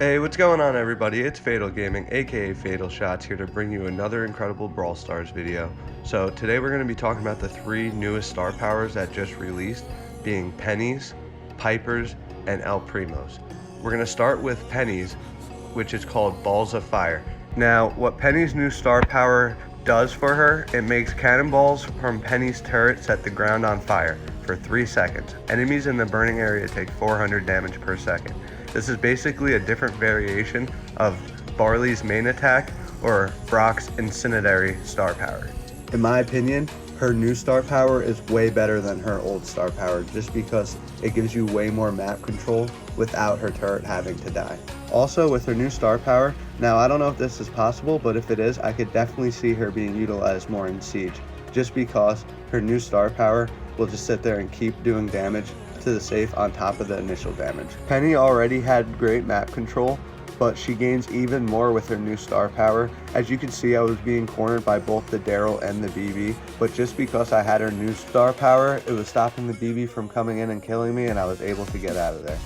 Hey, what's going on everybody? It's Fatal Gaming, aka Fatal Shots, here to bring you another incredible Brawl Stars video. So today we're going to be talking about the three newest star powers that just released, being Pennies, Pipers, and El Primos. We're going to start with Pennies, which is called Balls of Fire. Now, what Penny's new star power does for her, it makes cannonballs from Penny's turret set the ground on fire for 3 seconds. Enemies in the burning area take 400 damage per second. This is basically a different variation of Barley's main attack or Brock's incendiary star power. In my opinion, her new star power is way better than her old star power just because it gives you way more map control without her turret having to die. Also, with her new star power, now I don't know if this is possible, but if it is, I could definitely see her being utilized more in Siege just because her new star power will just sit there and keep doing damage to the safe on top of the initial damage. Penny already had great map control, but she gains even more with her new star power. As you can see, I was being cornered by both the Daryl and the BB, but just because I had her new star power, it was stopping the BB from coming in and killing me, and I was able to get out of there.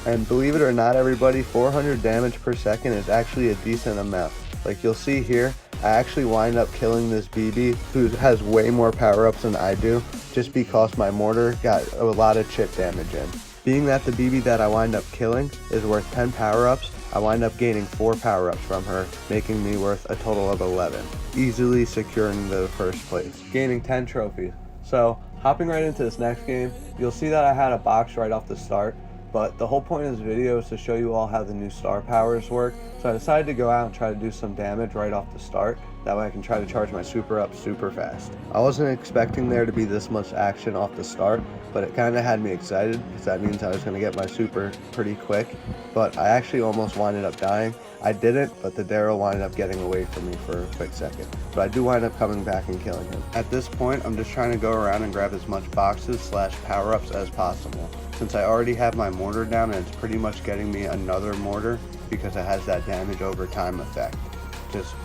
And believe it or not, everybody, 400 damage per second is actually a decent amount. Like you'll see here, I actually wind up killing this BB who has way more power-ups than I do, just because my mortar got a lot of chip damage in. Being that the BB that I wind up killing is worth 10 power-ups, I wind up gaining 4 power-ups from her, making me worth a total of 11, easily securing the first place, gaining 10 trophies. So, hopping right into this next game, you'll see that I had a box right off the start, but the whole point of this video is to show you all how the new star powers work, so I decided to go out and try to do some damage right off the start. That way I can try to charge my super up super fast. I wasn't expecting there to be this much action off the start, but it kind of had me excited because that means I was going to get my super pretty quick. But I actually almost winded up dying. I didn't, but the Daryl winded up getting away from me for a quick second. But I do wind up coming back and killing him. At this point, I'm just trying to go around and grab as much boxes / power-ups as possible. Since I already have my mortar down and it's pretty much getting me another mortar because it has that damage over time effect. Just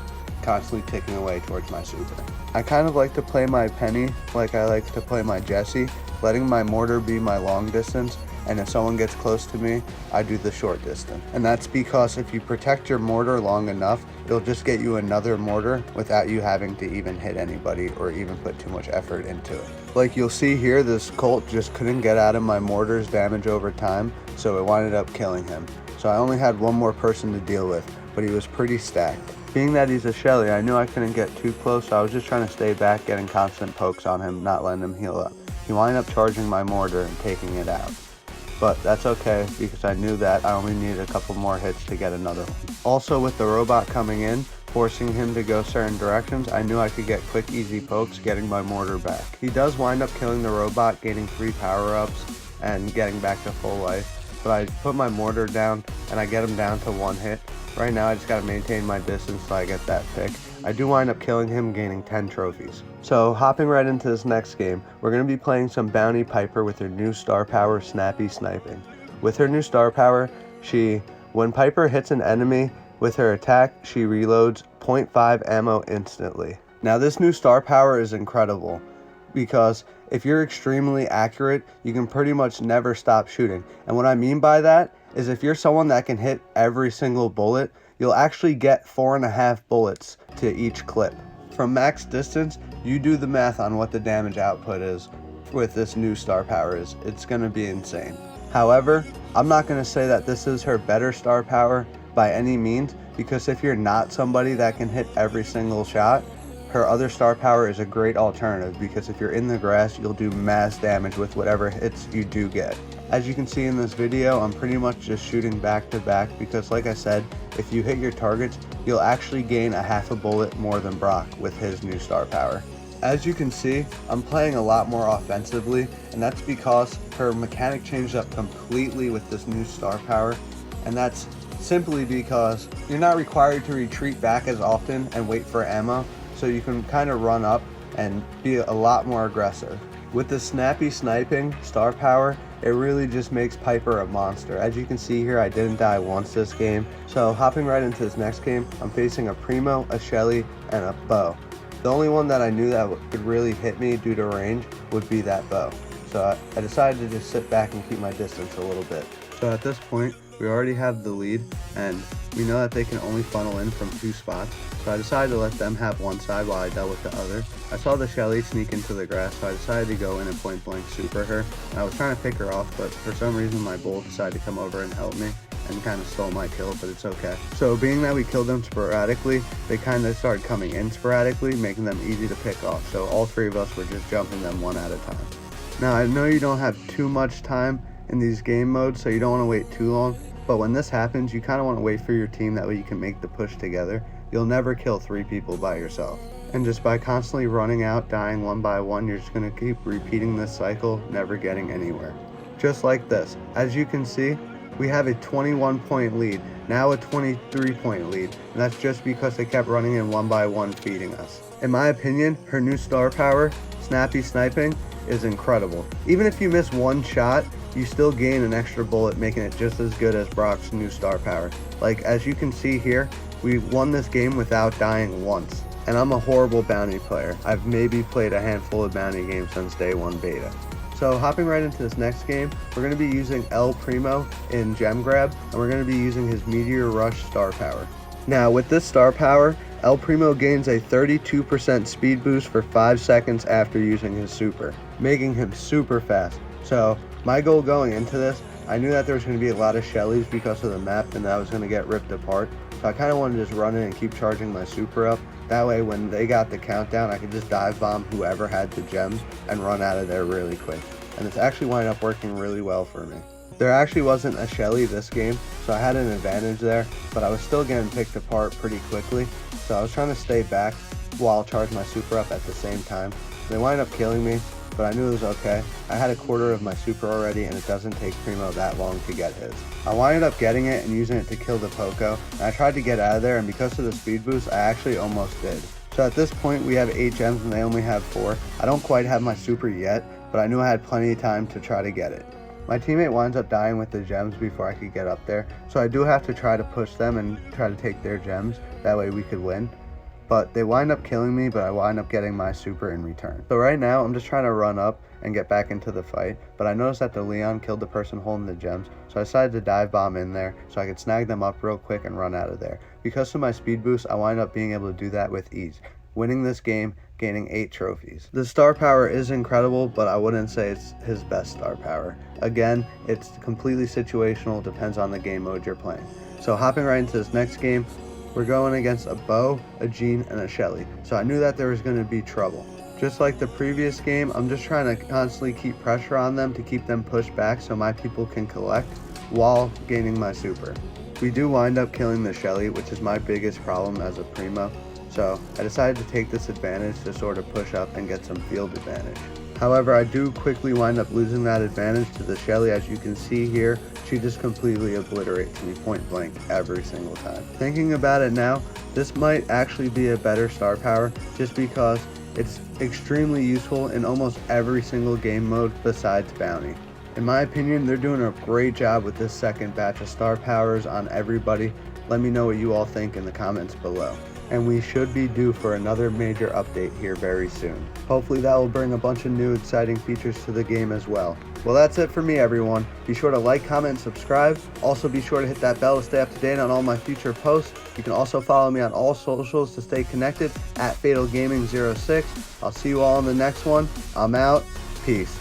constantly ticking away towards my super. I kind of like to play my Penny like I like to play my Jessie, letting my mortar be my long distance, and if someone gets close to me, I do the short distance. And that's because if you protect your mortar long enough, it'll just get you another mortar without you having to even hit anybody or even put too much effort into it. Like you'll see here, this Colt just couldn't get out of my mortar's damage over time, so it winded up killing him. So I only had one more person to deal with, but he was pretty stacked. Being that he's a Shelly, I knew I couldn't get too close, so I was just trying to stay back, getting constant pokes on him, not letting him heal up. He wound up charging my mortar and taking it out. But that's okay, because I knew that I only needed a couple more hits to get another one. Also, with the robot coming in, forcing him to go certain directions, I knew I could get quick, easy pokes, getting my mortar back. He does wind up killing the robot, gaining 3 power-ups, and getting back to full life. But I put my mortar down, and I get him down to 1 hit. Right now, I just gotta maintain my distance so I get that pick. I do wind up killing him, gaining 10 trophies. So, hopping right into this next game, we're going to be playing some Bounty Piper with her new star power, Snappy Sniping. With her new star power, when Piper hits an enemy with her attack, she reloads 0.5 ammo instantly. Now, this new star power is incredible because if you're extremely accurate, you can pretty much never stop shooting. And what I mean by that is if you're someone that can hit every single bullet, you'll actually get 4.5 bullets to each clip. From max distance, you do the math on what the damage output is with this new star power is. It's going to be insane. However, I'm not going to say that this is her better star power by any means, because if you're not somebody that can hit every single shot, her other star power is a great alternative, because if you're in the grass, you'll do mass damage with whatever hits you do get. As you can see in this video, I'm pretty much just shooting back to back because, like I said, if you hit your targets, you'll actually gain a half a bullet more than Brock with his new star power. As you can see, I'm playing a lot more offensively, and that's because her mechanic changed up completely with this new star power, and that's simply because you're not required to retreat back as often and wait for ammo, so you can kind of run up and be a lot more aggressive. With the Snappy Sniping star power, it really just makes Piper a monster. As you can see here, I didn't die once this game. So hopping right into this next game, I'm facing a Primo, a Shelly, and a bow. The only one that I knew that could really hit me due to range would be that bow. So I decided to just sit back and keep my distance a little bit. So at this point, We already have the lead, and we know that they can only funnel in from 2 spots, so I decided to let them have one side while I dealt with the other. I saw the Shelly sneak into the grass, so I decided to go in and point blank super her. I was trying to pick her off, but for some reason my bull decided to come over and help me and kind of stole my kill, but it's okay. So being that we killed them sporadically, they kind of started coming in sporadically, making them easy to pick off. So all 3 of us were just jumping them one at a time. Now I know you don't have too much time in these game modes, so you don't want to wait too long, but when this happens, you kind of want to wait for your team, that way you can make the push together. You'll never kill 3 people by yourself. And just by constantly running out, dying one by one, you're just going to keep repeating this cycle, never getting anywhere. Just like this. As you can see, we have a 21-point lead, now a 23-point lead, and that's just because they kept running in one by one feeding us. In my opinion, her new star power, Snappy Sniping, is incredible. Even if you miss one shot, you still gain an extra bullet, making it just as good as Brock's new star power. Like, as you can see here, we won this game without dying once. And I'm a horrible bounty player. I've maybe played a handful of bounty games since day 1 beta. So hopping right into this next game, we're going to be using Primo in Gem Grab, and we're going to be using his Meteor Rush star power. Now with this star power, Primo gains a 32% speed boost for 5 seconds after using his super, making him super fast. So my goal going into this, I knew that there was going to be a lot of Shellys because of the map and that I was going to get ripped apart. So I kind of wanted to just run in and keep charging my super up. That way when they got the countdown, I could just dive bomb whoever had the gems and run out of there really quick. And it's actually wound up working really well for me. There actually wasn't a Shelly this game, so I had an advantage there, but I was still getting picked apart pretty quickly. So I was trying to stay back while charging my super up at the same time. They wound up killing me, but I knew it was okay. I had a quarter of my super already, and it doesn't take Primo that long to get his. I wound up getting it and using it to kill the Poco, and I tried to get out of there, and because of the speed boost, I actually almost did. So at this point, we have 8 gems and they only have 4. I don't quite have my super yet, but I knew I had plenty of time to try to get it. My teammate winds up dying with the gems before I could get up there, so I do have to try to push them and try to take their gems, that way we could win. But they wind up killing me, but I wind up getting my super in return. So right now, I'm just trying to run up and get back into the fight, but I noticed that the Leon killed the person holding the gems, so I decided to dive bomb in there so I could snag them up real quick and run out of there. Because of my speed boost, I wind up being able to do that with ease, winning this game, gaining 8 trophies. The star power is incredible, but I wouldn't say it's his best star power. Again, it's completely situational, depends on the game mode you're playing. So hopping right into this next game, we're going against a Bo, a Jean, and a Shelly. So I knew that there was going to be trouble. Just like the previous game, I'm just trying to constantly keep pressure on them to keep them pushed back so my people can collect while gaining my super. We do wind up killing the Shelly, which is my biggest problem as a Primo. So I decided to take this advantage to sort of push up and get some field advantage. However, I do quickly wind up losing that advantage to the Shelly. As you can see here, she just completely obliterates me point blank every single time. Thinking about it now, this might actually be a better star power just because it's extremely useful in almost every single game mode besides bounty. In my opinion, they're doing a great job with this second batch of star powers on everybody. Let me know what you all think in the comments below. And we should be due for another major update here very soon. Hopefully that will bring a bunch of new exciting features to the game as well. Well, that's it for me, everyone. Be sure to like, comment, and subscribe. Also be sure to hit that bell to stay up to date on all my future posts. You can also follow me on all socials to stay connected at FatalGaming06. I'll see you all in the next one. I'm out. Peace.